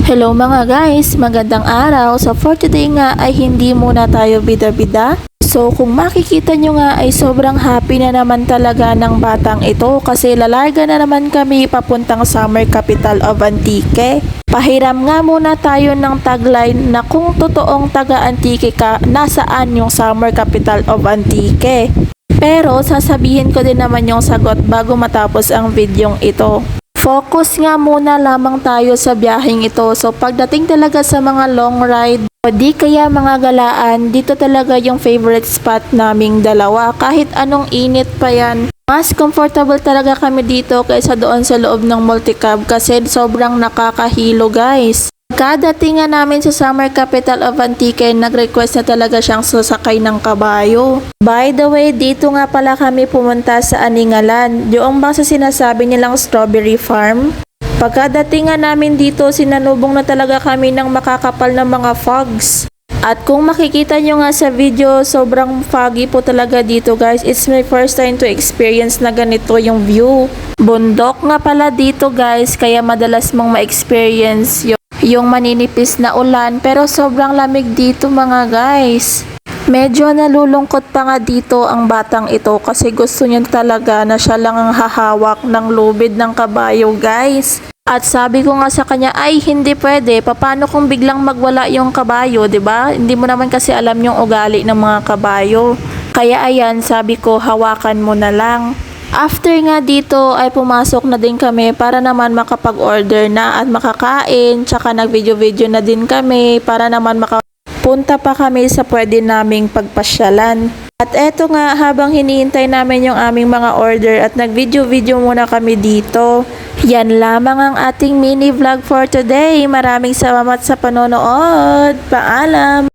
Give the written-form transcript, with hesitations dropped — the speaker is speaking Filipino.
Hello mga guys, magandang araw. So for today nga ay hindi muna tayo bida-bida. So kung makikita nyo nga ay sobrang happy na naman talaga ng batang ito kasi lalarga na naman kami papuntang summer capital of Antique. Pahiram nga muna tayo ng tagline na kung totoong taga Antique ka, nasaan yung summer capital of Antique. Pero sasabihin ko din naman yung sagot bago matapos ang videong ito. Focus nga muna lamang tayo sa biyaheng ito. So pagdating talaga sa mga long ride o di kaya mga galaan, dito talaga yung favorite spot naming dalawa. Kahit anong init pa yan, mas comfortable talaga kami dito kaysa doon sa loob ng multicab kasi sobrang nakakahilo guys. Kadating nga namin sa Summer Capital of Antique, nag-request na talaga siyang sasakay ng kabayo. By the way, dito nga pala kami pumunta sa Aningalan, yung bang sa sinasabi nilang strawberry farm. Pagkadating nga namin dito, sinanubong na talaga kami ng makakapal na mga fogs. At kung makikita nyo nga sa video, sobrang foggy po talaga dito guys. It's my first time to experience na ganito yung view. Bundok nga pala dito guys, kaya madalas mong ma-experience yung maninipis na ulan, pero sobrang lamig dito mga guys. Medyo nalulungkot pa nga dito ang batang ito kasi gusto niya talaga na siya lang ang hahawak ng lubid ng kabayo guys. At sabi ko nga sa kanya ay hindi pwede, paano kung biglang magwala yung kabayo, 'di ba? Hindi mo naman kasi alam yung ugali ng mga kabayo. Kaya ayan, sabi ko hawakan mo na lang. After nga dito ay pumasok na din kami para naman makapag-order na at makakain, tsaka nag-video-video na din kami para naman makapunta pa kami sa pwede naming pagpasyalan. At eto nga, habang hinihintay namin yung aming mga order at nag-video-video muna kami dito. Yan lamang ang ating mini vlog for today. Maraming salamat sa panonood. Paalam!